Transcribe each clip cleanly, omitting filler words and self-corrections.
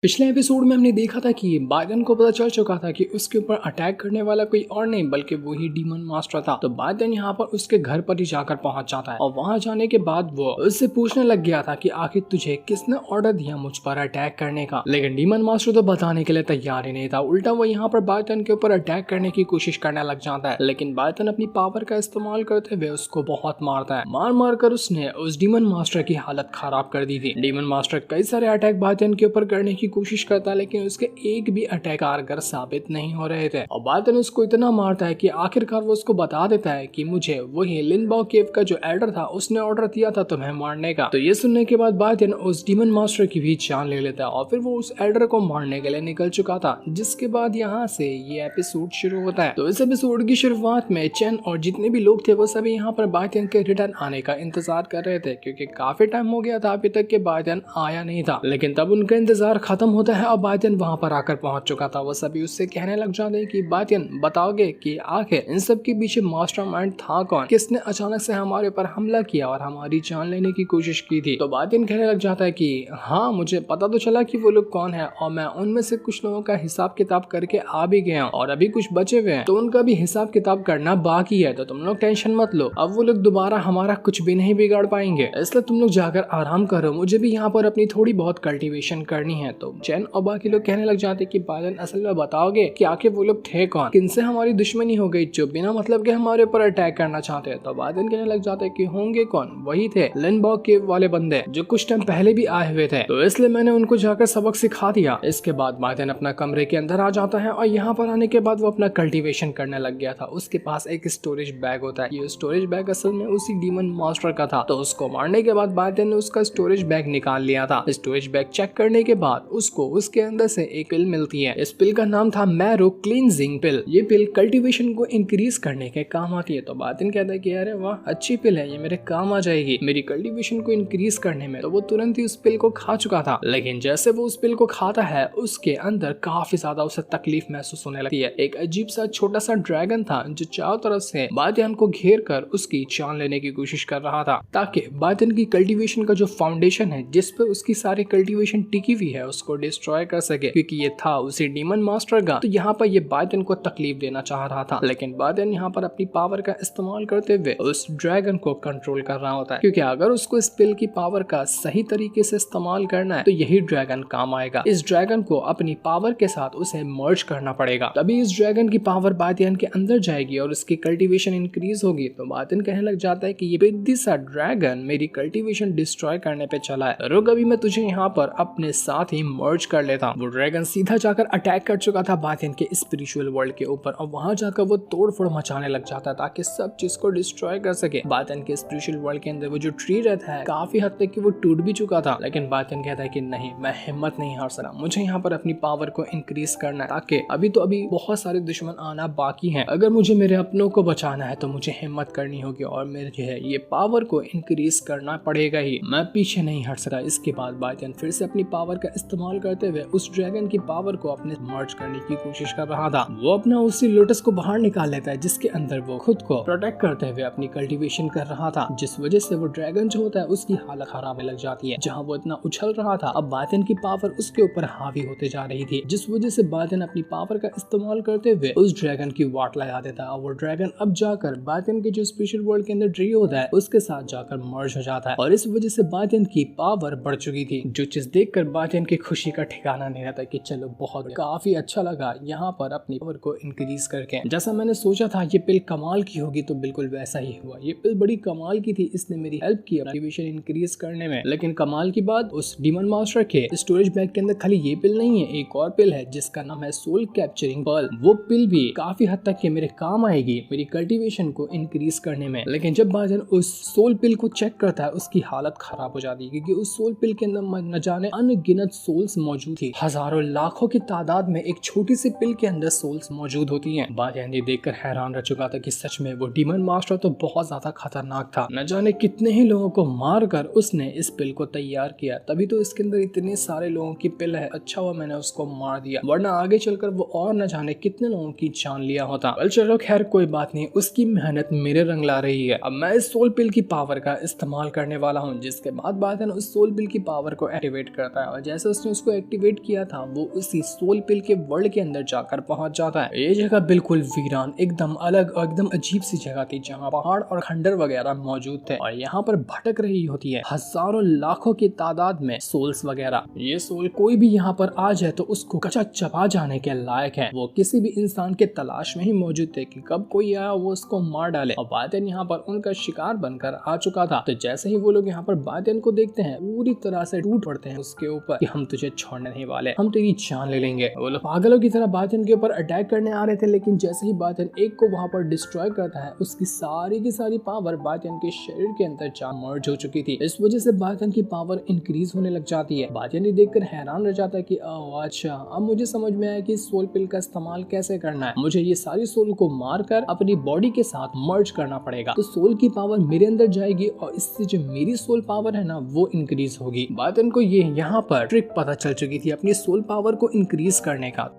पिछले एपिसोड में हमने देखा था कि बाइडेन को पता चल चुका था कि उसके ऊपर अटैक करने वाला कोई और नहीं बल्कि वही डीमन मास्टर था। तो बाइडेन यहाँ पर उसके घर पर ही जाकर पहुंच जाता है और वहां जाने के बाद वो उससे पूछने लग गया था कि आखिर तुझे किसने ऑर्डर दिया मुझ पर अटैक करने का। लेकिन डीमन मास्टर तो बताने के लिए तैयार ही नहीं था। उल्टा वो यहाँ पर बाइडेन के ऊपर अटैक करने की कोशिश करने लग जाता है। लेकिन बाइडेन अपनी पावर का इस्तेमाल करते हुए उसको बहुत मारता है। मार मार कर उसने उस डीमन मास्टर की हालत खराब कर दी थी। डीमन मास्टर कई सारे अटैक बाइडेन के ऊपर करने की कोशिश करता है, लेकिन उसके एक भी अटैक कारगर साबित नहीं हो रहे थे। और बाइडेन उसको इतना मारता है कि आखिरकार वो उसको बता देता है कि मुझे वही लिनबाओ केव का जो एल्डर था उसने ऑर्डर दिया था तुम्हें मारने का। तो ये सुनने के बाद बाइडेन उस डीमन मास्टर की भी जान ले लेता है और फिर वो उस एल्डर को मारने के लिए निकल चुका था। जिसके बाद यहाँ से ये एपिसोड शुरू होता है। तो इस एपिसोड की शुरुआत में चेन और जितने भी लोग थे वो सभी यहाँ पर बाइडेन के रिटर्न आने का इंतजार कर रहे थे, क्योंकि काफी टाइम हो गया था अभी तक के बाइडेन आया नहीं था। लेकिन तब उनका इंतजार खत्म होता है और बाइडेन वहां पर आकर पहुंच चुका था। वो सभी उससे कहने लग जाते हैं कि बाइडेन बताओगे कि आखिर इन सब के पीछे मास्टरमाइंड था कौन, किसने अचानक से हमारे ऊपर हमला किया और हमारी जान लेने की कोशिश की थी। तो बाइडेन कहने लग जाता है कि हाँ, मुझे पता तो चला कि वो लोग कौन है और मैं उनमें से कुछ लोगों का हिसाब किताब करके आ भी गया हूँ और अभी कुछ बचे हुए हैं, तो उनका भी हिसाब किताब करना बाकी है। तो तुम लोग टेंशन मत लो, अब वो लोग दोबारा हमारा कुछ भी नहीं बिगाड़ पाएंगे, इसलिए तुम लोग जाकर आराम करो, मुझे भी यहाँ पर अपनी थोड़ी बहुत कल्टीवेशन करनी है। तो चैन और बाकी लोग कहने लग जाते कि बाइडेन असल में बताओगे कि आखिर वो लोग थे कौन, किनसे हमारी दुश्मनी हो गई जो बिना मतलब के हमारे ऊपर अटैक करना चाहते हैं। तो बाइडेन कहने लग जाते कि होंगे कौन, वही थे लिनबाओ केव वाले बंदे जो कुछ टाइम पहले भी आए हुए थे, तो इसलिए मैंने उनको जाकर सबक सिखा दिया। इसके बाद बाइडेन अपना कमरे के अंदर आ जाता है और यहाँ पर आने के बाद वो अपना कल्टीवेशन करने लग गया था। उसके पास एक स्टोरेज बैग होता है। ये स्टोरेज बैग असल में उसी डीमन मास्टर का था। तो उसको मारने के बाद बाइडेन ने उसका स्टोरेज बैग निकाल लिया था। स्टोरेज बैग चेक करने के बाद उसको उसके अंदर से एक पिल मिलती है। इस पिल का नाम था मैरो क्लींजिंग पिल। ये पिल कल्टीवेशन को इंक्रीज करने के काम आती है। तो बाइडेन कहता है कि अरे वाह, अच्छी पिल है, ये मेरे काम आ जाएगी मेरी कल्टीवेशन को इंक्रीज करने में। तो वो तुरंत ही उस पिल को खा चुका था। लेकिन जैसे वो उस पिल को खाता है उसके अंदर काफी ज्यादा उसे तकलीफ महसूस होने लगती है। एक अजीब सा छोटा सा ड्रैगन था जो चारों तरफ से बाइडेन को घेर कर उसकी जान लेने की कोशिश कर रहा था, ताकि बाइडेन की कल्टीवेशन का जो फाउंडेशन है जिस पे उसकी सारी कल्टीवेशन टिकी हुई है उसको डिस्ट्रॉय कर सके, क्योंकि ये था उसी डीमन मास्टर का। तो यहाँ पर ये बाइडेन को तकलीफ देना चाह रहा था। लेकिन बाइडेन यहाँ पर अपनी पावर का इस्तेमाल करते हुए उस ड्रैगन को कंट्रोल कर रहा होता है, क्योंकि अगर उसको इस पिल की पावर का सही तरीके से इस्तेमाल करना है तो यही ड्रैगन काम आएगा। इस ड्रैगन को अपनी पावर के साथ उसे मर्ज करना पड़ेगा, तभी इस ड्रैगन की पावर बाइडेन के अंदर जाएगी और उसकी कल्टीवेशन इंक्रीज होगी। तो बाइडेन कहने लग जाता है कि ये बिद्दी सा ड्रैगन मेरी कल्टीवेशन डिस्ट्रॉय करने पे चला है, रुक अभी मैं तुझे यहाँ पर अपने साथ ही मर्ज कर लेता हूँ। वो ड्रैगन सीधा जाकर अटैक कर चुका था बाइडेन के स्पिरिचुअल वर्ल्ड के ऊपर और वहां जाकर वो तोड़फोड़ मचाने लग जाता था ताकि सब चीज को डिस्ट्रॉय कर सके। बाइडेन के स्पिरिचुअल वर्ल्ड के अंदर वो जो ट्री रहता है काफी हद तक कि वो टूट भी चुका था। लेकिन बाइडेन कहता है कि नहीं, मैं हिम्मत नहीं हार सकता, मुझे यहाँ पर अपनी पावर को इंक्रीज करना है, ताकि अभी बहुत सारे दुश्मन आना बाकी हैं। अगर मुझे मेरे अपनों को बचाना है तो मुझे हिम्मत करनी होगी और मेरे जो है ये पावर को इंक्रीज करना पड़ेगा ही, मैं पीछे नहीं हट सकता। इसके बाद बाइडेन फिर से अपनी पावर का इस्तेमाल करते हुए उस ड्रैगन की पावर को अपने मर्ज करने की कोशिश कर रहा था। वो अपना उसी लोटस को बाहर निकाल लेता है जिसके अंदर वो खुद को प्रोटेक्ट करते हुए अपनी कल्टीवेशन कर रहा था, जिस वजह से वो ड्रैगन जो होता है उसकी हालत खराब लग जाती है। जहाँ वो इतना उछल रहा था अब बाइडेन की पावर उसके ऊपर हावी होते जा रही थी, जिस वजह से बाइडेन अपनी पावर का इस्तेमाल करते हुए उस ड्रैगन की वाट लगा देता है और वो ड्रैगन अब जाकर बाइडेन के जो स्पेशल वर्ल्ड के अंदर ट्री होता है उसके साथ जाकर मर्ज हो जाता है और इस वजह से बाइडेन की पावर बढ़ चुकी थी। जो चीज देखकर बाइडेन की खुशी का ठिकाना नहीं रहता कि चलो बहुत काफी अच्छा लगा यहाँ पर अपनी पावर को इंक्रीज करके। जैसा मैंने सोचा था ये पिल कमाल की होगी तो बिल्कुल वैसा ही हुआ। ये पिल बड़ी कमाल की थी, इसने मेरी हेल्प की मोटिवेशन इंक्रीज करने में। लेकिन कमाल की बात, उस डीमन मास्टर के स्टोरेज बैग के अंदर खाली ये पिल नहीं है, एक और पिल है जिसका नाम है सोल कैप्चरिंग पर्ल। वो पिल भी काफी हद तक के मेरे काम आएगी मेरी कल्टीवेशन को इंक्रीज करने में। लेकिन जब बाइडेन उस सोल पिल को चेक करता है उसकी हालत खराब हो जाती है, क्योंकि उस सोल पिल के अंदर न जाने अनगिनत सोल्स मौजूद थी। हजारों लाखों की तादाद में एक छोटी सी पिल के अंदर सोल्स मौजूद होती हैं। बाइडेन ये देखकर हैरान रह चुका था कि सच में वो डीमन मास्टर तो बहुत ज्यादा खतरनाक था। न जाने कितने ही लोगों को मार कर उसने इस पिल को तैयार किया, तभी तो इसके अंदर इतने सारे लोगों की पिल है। अच्छा हुआ मैंने उसको मार दिया, वरना आगे चलकर वो और न जाने कितने लोगों की जान लिया होता। चलो खैर कोई बात नहीं, उसकी मेहनत मेरे रंग ला रही है। अब मैं इस सोल पिल की पावर का इस्तेमाल करने वाला हूँ, जिसके बाद बाइडेन उस सोल पिल की पावर को एक्टिवेट करता है और जैसे उसने जिसने उसको एक्टिवेट किया था वो उसी सोल पिल के वर्ल्ड के अंदर जाकर पहुंच जाता है। ये जगह बिल्कुल वीरान, एकदम अलग और एकदम अजीब सी जगह थी जहाँ पहाड़ और खंडर वगैरह मौजूद थे और यहाँ पर भटक रही होती है हजारों लाखों की तादाद में सोल्स वगैरह। ये सोल कोई भी यहाँ पर आ जाए तो उसको कचा चबा जाने के लायक है। वो किसी भी इंसान के तलाश में ही मौजूद थे कि कब कोई आया वो उसको मार डाले और बातिन यहाँ पर उनका शिकार बनकर आ चुका था। तो जैसे ही वो लोग यहाँ पर बातिन को देखते हैं पूरी तरह से टूट पड़ते हैं उसके ऊपर कि हम तुझे छोड़ने नहीं वाले, हम तेरी जान ले लेंगे। वो लोग पागलों की तरह बातिन के ऊपर अटैक करने आ रहे थे, लेकिन जैसे ही बातिन एक को वहाँ पर डिस्ट्रॉय करता है उसकी सारी की सारी पावर बातिन के शरीर के अंदर जा मर्ज हो चुकी थी। इस वजह से बातिन की पावर इंक्रीज होने लग जाती है। बातिन ये देखकर हैरान रह जाता है कि अच्छा अब मुझे समझ में आया कि सोल पिल का इस्तेमाल कैसे करना है। मुझे ये सारी सोल को मारकर अपनी बॉडी के साथ मर्ज करना पड़ेगा, तो सोल की पावर मेरे अंदर जाएगी और इससे जो मेरी सोल पावर है ना वो इंक्रीज होगी। बातिन को ये यहाँ पर ट्रिक पता चल चुकी थी अपनी सोल पावर को इंक्रीज करने का।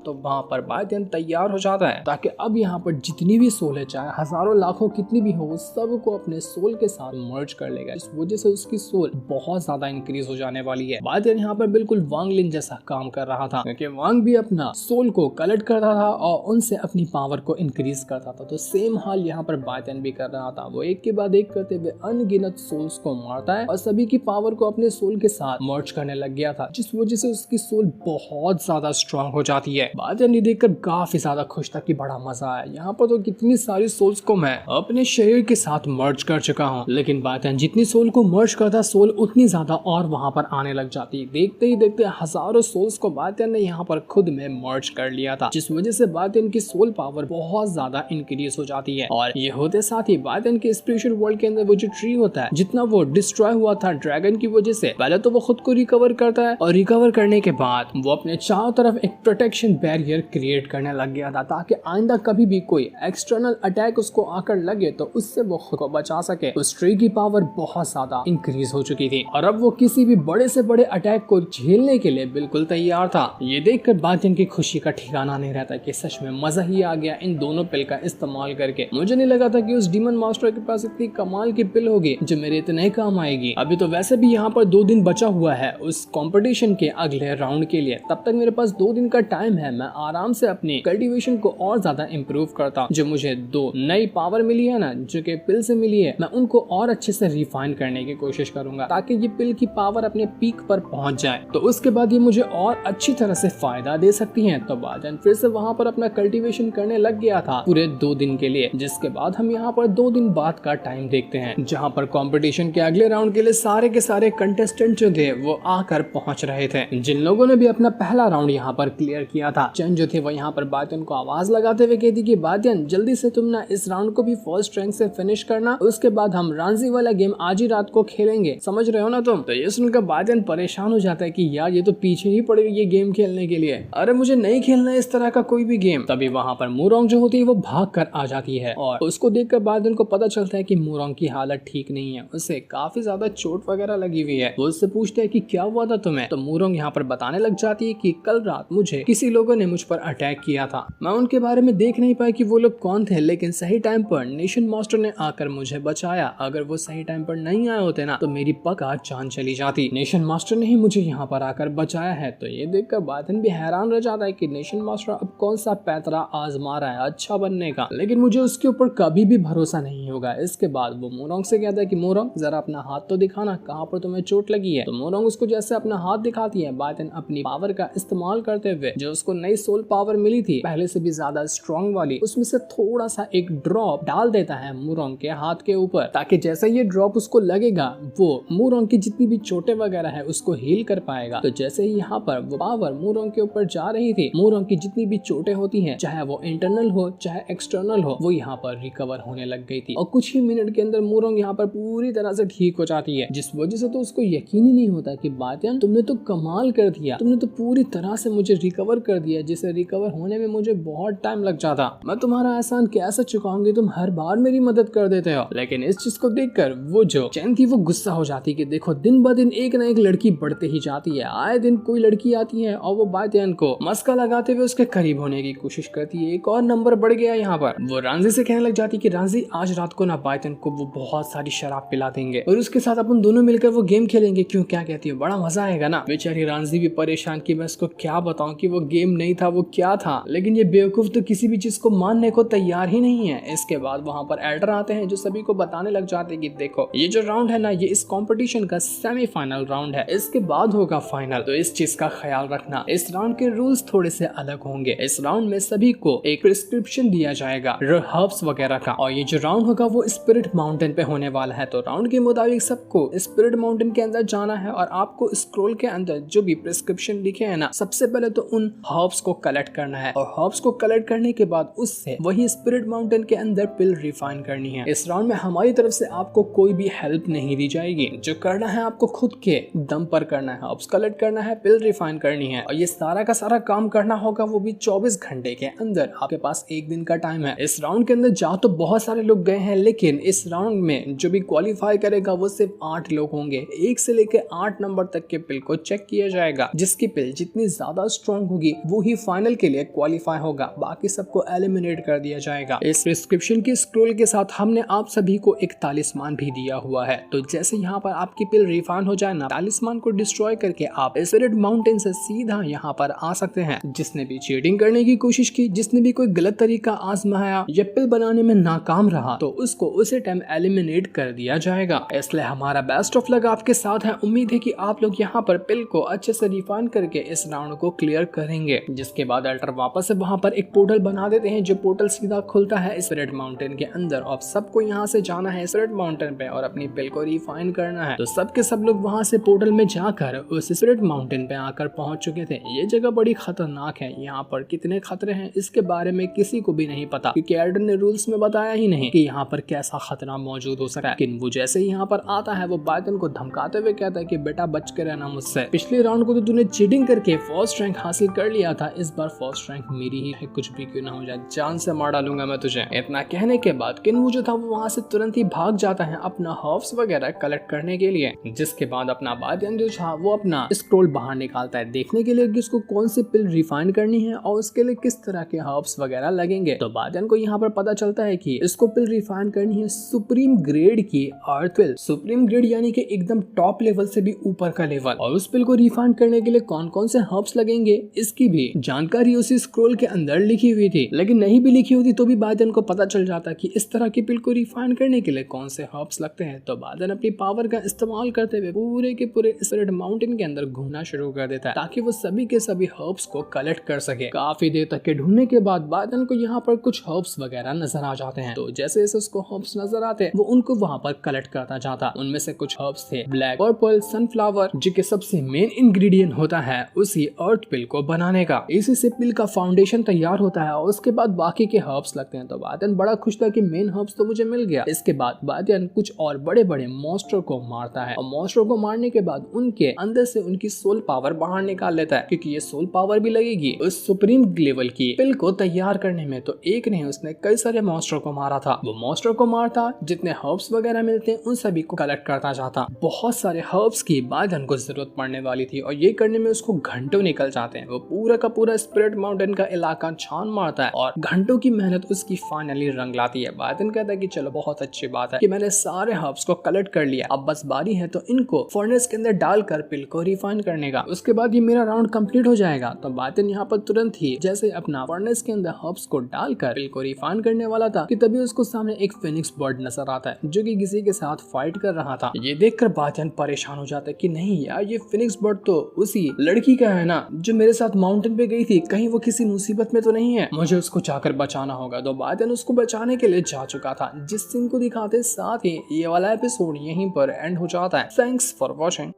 तो वहाँ पर बातिन तैयार हो जाता है ताकि अब यहाँ पर जितनी भी सोल है, चाहे हजारों लाखों कितनी भी हो, वो सबको अपने सोल के साथ मर्ज कर लेगा। इस वजह से उसकी सोल बहुत ज्यादा इंक्रीज हो जाने वाली है। बातिन यहाँ पर बिल्कुल वांग लिन जैसा काम कर रहा था क्योंकि वांग भी अपना सोल को कलेक्ट करता था और उनसे अपनी पावर को इंक्रीज करता था। तो सेम हाल यहाँ पर बातिन भी कर रहा था। वो एक के बाद एक करते हुए अनगिनत सोल्स को मारता है और सभी की पावर को अपने सोल के साथ मर्ज करने लग गया था, जिस वजह से उसकी सोल बहुत ज्यादा स्ट्रांग हो जाती है। बातिन देखकर काफी ज्यादा खुश था कि बड़ा मजा आया, यहाँ पर तो कितनी सारी सोल्स को मैं अपने शरीर के साथ मर्ज कर चुका हूँ। लेकिन बातिन जितनी सोल को मर्ज करता सोल उतनी ज्यादा और वहाँ पर आने लग जाती। देखते ही देखते हजारों सोल्स को बातिन ने यहाँ पर खुद में मर्ज कर लिया था, जिस वजह से बातिन की सोल पावर बहुत ज्यादा इंक्रीज हो जाती है। और ये होते साथ ही बातिन के स्पिरिचुअल वर्ल्ड के अंदर वो जो ट्री होता है, जितना वो डिस्ट्रॉय हुआ था ड्रैगन की वजह से, पहले तो वो खुद को रिकवर करता है और रिकवर करने के बाद वो अपने चारों तरफ एक प्रोटेक्शन बैरियर क्रिएट करने लग गया था ताकि आइंदा कभी भी कोई एक्सटर्नल अटैक उसको आकर लगे तो उससे वो खुद को बचा सके। उस ट्री की पावर बहुत ज्यादा इंक्रीज हो चुकी थी और अब वो किसी भी बड़े से बड़े अटैक को झेलने के लिए बिल्कुल तैयार था। ये देखकर बातिन की खुशी का ठिकाना नहीं रहता कि सच में मजा ही आ गया इन दोनों पिल का इस्तेमाल करके। मुझे नहीं लगा था कि उस डीमन मास्टर के पास इतनी कमाल की पिल होगी जो मेरे इतने काम आएगी। अभी तो वैसे भी यहाँ पर 2 दिन बचा हुआ है उस कंपटीशन के अगले राउंड के लिए, तब तक मेरे पास 2 दिन का टाइम है। मैं आराम से अपनी कल्टीवेशन को और ज्यादा इम्प्रूव करता हूँ। जो मुझे 2 नई पावर मिली है ना, जो कि पिल से मिली है, मैं उनको और अच्छे से रिफाइन करने की कोशिश करूंगा ताकि ये पिल की पावर अपने पीक पर पहुंच जाए। तो उसके बाद ये मुझे और अच्छी तरह से फायदा दे सकती है। तो बातिन फिर से वहाँ पर अपना कल्टीवेशन करने लग गया था पूरे 2 दिन के लिए, जिसके बाद हम यहाँ पर 2 दिन बाद का टाइम देखते हैं जहाँ पर कॉम्पिटिशन के अगले राउंड के लिए सारे के सारे कंटेस्टेंट जो थे वो आकर पहुंच रहे थे। जिन लोगों ने भी अपना पहला राउंड यहाँ पर क्लियर किया था, चंद जो थे वो यहाँ पर बातिन को आवाज लगाते हुए कहती कि बातिन जल्दी से तुम ना इस राउंड को भी फर्स्ट रैंक से फिनिश करना, उसके बाद हम रांझी वाला गेम आज ही रात को खेलेंगे, समझ रहे हो ना तुम। तो ये सुनकर बातिन परेशान हो जाता है कि यार ये तो पीछे ही पड़ी हुई ये गेम खेलने के लिए, अरे मुझे नहीं खेलना है इस तरह का कोई भी गेम। तभी वहाँ पर मोरोंग जो होती है वो भाग कर आ जाती है और उसको देखकर बातिन को पता चलता है कि मोरोंग की हालत ठीक नहीं है, उसे काफी ज्यादा चोट वगैरह लगी हुई है। वो उससे पूछते है कि क्या हुआ था तुम्हें। तो मोरोंग यहाँ पर बताने लग जाती है कि कल रात मुझे किसी लोगों ने मुझ पर अटैक किया था, मैं उनके बारे में देख नहीं पाया कि वो लोग कौन थे, लेकिन सही टाइम पर नेशन मास्टर ने आकर मुझे बचाया। अगर वो सही टाइम पर नहीं आए होते ना तो मेरी पक्का जान चली जाती। नेशन मास्टर ने ही मुझे यहाँ पर आकर बचाया है। तो ये देखकर बातिन भी हैरान रह जाता है कि नेशन मास्टर अब कौन सा पैतरा आजमा रहा है अच्छा बनने का, लेकिन मुझे उसके ऊपर कभी भी भरोसा नहीं होगा। इसके बाद वो मोरोंग से कहता है कि मोरोंग जरा अपना हाथ तो दिखाना, कहाँ पर तुम्हें चोट लगी है। तो मोरोंग उसको जैसे अपना हाथ दिखाती है, बातिन अपनी पावर का इस्तेमाल करते हुए जो उसको नई सोल पावर मिली थी पहले से भी ज्यादा स्ट्रॉन्ग वाली, उसमें से थोड़ा सा एक ड्रॉप डाल देता है मोरोंग के हाथ के ऊपर, ताकि जैसे ये ड्रॉप उसको लगेगा वो मोरोंग की जितनी भी चोटें वगैरह है उसको हील कर पाएगा। तो जैसे ही यहाँ पर वो पावर मोरोंग के ऊपर जा रही थी, मोरोंग की जितनी भी चोटें होती हैं, चाहे वो इंटरनल हो चाहे एक्सटर्नल हो, वो यहाँ पर रिकवर होने लग गई थी और कुछ ही मिनट के अंदर मोरोंग यहाँ पर पूरी तरह से ठीक हो जाती है, जिस वजह से तो उसको यकीन ही नहीं होता कि बातिन तुमने तो कमाल कर दिया, तुमने तो पूरी तरह से मुझे रिकवर कर दिया जिसे रिकवर होने में मुझे बहुत टाइम लग जाता। मैं तुम्हारा एहसान कैसे चुकाऊंगी, तुम हर बार मेरी मदद कर देते हो। लेकिन इस चीज को देखकर वो जो चैन थी वो गुस्सा हो जाती कि देखो दिन ब दिन एक न एक लड़की बढ़ते ही जाती है, आए दिन कोई लड़की आती है और वो बायन को मस्का लगाते हुए उसके करीब होने की कोशिश करती है। एक और नंबर बढ़ गया यहाँ पर। वो रांझी से कहने लग जाती कि रांझी आज रात को ना बायन को वो बहुत सारी शराब पिला देंगे और उसके साथ अपन दोनों मिलकर वो गेम खेलेंगे, क्यों क्या कहती है, बड़ा मजा आएगा ना। बेचारी रांझी भी परेशान कि मैं इसको क्या बताऊं कि वो गेम नहीं था वो क्या था, लेकिन ये बेवकूफ तो किसी भी चीज को मानने को तैयार ही नहीं है। इसके बाद वहाँ पर एल्डर आते हैं जो सभी को बताने लग जाते हैं कि देखो ये जो राउंड है ना ये इस कंपटीशन का सेमीफाइनल राउंड है, इसके बाद होगा फाइनल, तो इस चीज का ख्याल रखना। इस राउंड के रूल्स थोड़े से अलग होंगे। इस राउंड में सभी को एक प्रिस्क्रिप्शन दिया जाएगा हर्ब्स वगैरह का, और ये जो राउंड होगा वो स्पिरिट माउंटेन पे होने वाला है। तो राउंड के मुताबिक सबको स्पिरिट माउंटेन के अंदर जाना है और आपको स्क्रोल के अंदर जो भी प्रिस्क्रिप्शन लिखे है ना, सबसे पहले तो उन हर्ब्स को कलेक्ट करना है और हर्ब्स को कलेक्ट करने के बाद उससे वही स्पिरिट माउंटेन के अंदर पिल रिफाइन करनी है। इस राउंड में हमारी तरफ से आपको कोई भी हेल्प नहीं दी जाएगी, जो करना है आपको खुद के दम पर करना है। हर्ब्स कलेक्ट करना है, पिल रिफाइन करनी है और ये सारा का सारा काम करना होगा वो भी 24 घंटे के अंदर। आपके पास एक दिन का टाइम है। इस राउंड के अंदर जा तो बहुत सारे लोग गए हैं, लेकिन इस राउंड में जो भी क्वालिफाई करेगा वो सिर्फ 8 लोग होंगे। 1 से लेकर 8 नंबर तक के पिल को चेक किया जाएगा। जिसकी पिल जितनी ज्यादा स्ट्रॉन्ग होगी वो ही फाइनल के लिए क्वालिफाई होगा, बाकी सबको एलिमिनेट कर दिया जाएगा। इस प्रिस्क्रिप्शन की स्क्रोल के साथ हमने आप सभी को एक तालिस्मान भी दिया हुआ है। तो जैसे यहाँ पर आपकी पिल रिफाइन हो जाए ना, तालिस्मान को डिस्ट्रॉय करके आप स्पिरिट माउंटेन से सीधा यहाँ पर आ सकते हैं। जिसने भी चीटिंग करने की कोशिश की, जिसने भी कोई गलत तरीका आजमाया या पिल बनाने में नाकाम रहा, तो उसको उसी टाइम एलिमिनेट कर दिया जाएगा। इसलिए हमारा बेस्ट ऑफ लक आपके साथ है। उम्मीद है कि आप लोग यहाँ पर पिल को अच्छे से रिफाइन करके इस राउंड को क्लियर करेंगे। जिसके बाद अल्टर वापस से वहाँ पर एक पोर्टल बना देते हैं, जो पोर्टल सीधा खुलता है स्पिरिट माउंटेन के अंदर और सबको यहाँ से जाना है स्पिरिट माउंटेन पे और अपनी पिल को रिफाइन करना है। तो सबके सब लोग वहाँ से पोर्टल में जाकर उस स्पिरिट माउंटेन पे आकर पहुंच चुके थे। ये जगह बड़ी खतरनाक है, यहाँ पर कितने खतरे हैं इसके बारे में किसी को भी नहीं पता, क्योंकि एल्डर ने रूल्स में बताया ही नहीं कि यहाँ पर कैसा खतरा मौजूद हो सकता है। लेकिन वो जैसे ही यहाँ पर आता है वो बायन को धमकाते हुए कहता है कि बेटा बच के रहना मुझसे। पिछले राउंड को तो तूने चीटिंग करके फर्स्ट रैंक हासिल कर लिया था, इस बार फर्स्ट रैंक मेरी ही है, कुछ भी क्यों ना हो जाए, जान से मार डालूंगा मैं तुझे। इतना कहने के बाद किन्वू जो था वो वहाँ से तुरंत ही भाग जाता है अपना हर्ब्स वगैरह कलेक्ट करने के लिए। जिसके बाद अपना बायन जो था वो अपना स्क्रोल बाहर निकालता है देखने के लिए कि उसको कौन सी पिल रिफाइन करनी है और उसके लिए किस तरह के हर्ब्स वगैरह लगेंगे। तो बायन को यहाँ पर पता चलता है कि इसको पिल रिफाइन करनी है सुप्रीम ग्रेड की अर्थ पिल। सुप्रीम ग्रेड यानी कि एकदम टॉप लेवल से भी ऊपर का लेवल। और उस पिल को रिफाइन करने के लिए कौन कौन से हर्ब्स लगेंगे इसकी भी जानकारी उसी स्क्रोल के अंदर लिखी हुई थी। लेकिन नहीं भी लिखी होती तो भी बायन को पता चल जाता कि इस तरह की पिल को रिफाइन करने के लिए कौन से हर्ब्स लगते हैं। तो बायन अपनी पावर का इस्तेमाल करते हुए पूरे के पूरे स्पिरिट माउंटेन के अंदर घूमना शुरू कर देता है ताकि वो सभी के सभी हर्ब्स को कलेक्ट कर सके। काफी देर तक के ढूंढने के बाद बायन को यहाँ पर कुछ हर्ब्स वगैरह नजर आ जाते हैं। तो जैसे जैसे उसको हर्ब्स नजर आते वो उनको वहाँ पर कलेक्ट करता जाता। उनमें से कुछ हर्ब्स थे ब्लैक पर्पल सनफ्लावर, जिसके सबसे मेन इंग्रेडिएंट होता है उसी अर्थ पिल को बनाने का। इसी से पिल का फाउंडेशन तैयार होता है और उसके बाद बाकी के हर्ब्स लगते हैं। तो बायन बड़ा खुश था कि मेन हर्ब्स तो मुझे मिल गया। इसके बाद बायन कुछ और बड़े बड़े मॉन्स्टर को मारता है और मॉन्स्टर को मारने के बाद उनके अंदर से उनकी सोल पावर बाहर निकाल लेता है, क्योंकि ये सोल पावर भी लगेगी उस सुप्रीम लेवल की पिल को तैयार करने में। तो एक नहीं उसने कई सारे मॉन्स्टर को मारा था। वो मॉन्स्टर को मारता, जितने हर्ब्स वगैरह मिलते हैं उन सभी को कलेक्ट करता जाता। बहुत सारे हर्ब्स की बायन को जरूरत पड़ने वाली थी और ये करने में उसको घंटों निकल जाते हैं। वो पूरा का पूरा स्पिरिट माउंटेन का इलाका छान मारता है और घंटों की मेहनत उसकी फाइनली रंग लाती है। बायन कहता है कि चलो बहुत अच्छी बात है कि मैंने सारे हर्ब्स को कलेक्ट कर लिया, अब बस बारी है तो इनको फर्नेस के अंदर डालकर पिल को रिफाइन करने का। उसके बाद ये मेरा राउंड कंप्लीट हो जाएगा। तो बायन यहाँ पर तुरंत ही जैसे अपना फर्नेस के अंदर हर्ब्स को डालकर पिल को रिफाइन करने वाला था कि तभी उसको सामने एक फिनिक्स बर्ड नजर आता है जो कि किसी के साथ फाइट कर रहा था। ये देखकर बायन परेशान हो जाता है कि नहीं यार, ये फिनिक्स बर्ड तो उसी लड़की का है ना जो मेरे साथ माउंटेन पे गई थी, कहीं वो किसी मुसीबत में तो नहीं है, मुझे उसको जाकर बचाना होगा। तो बायन उसको बचाने के लिए जा चुका था। जिस सीन को दिखाते साथ ही ये वाला एपिसोड यहीं पर एंड हो जाता है। Thanks for watching.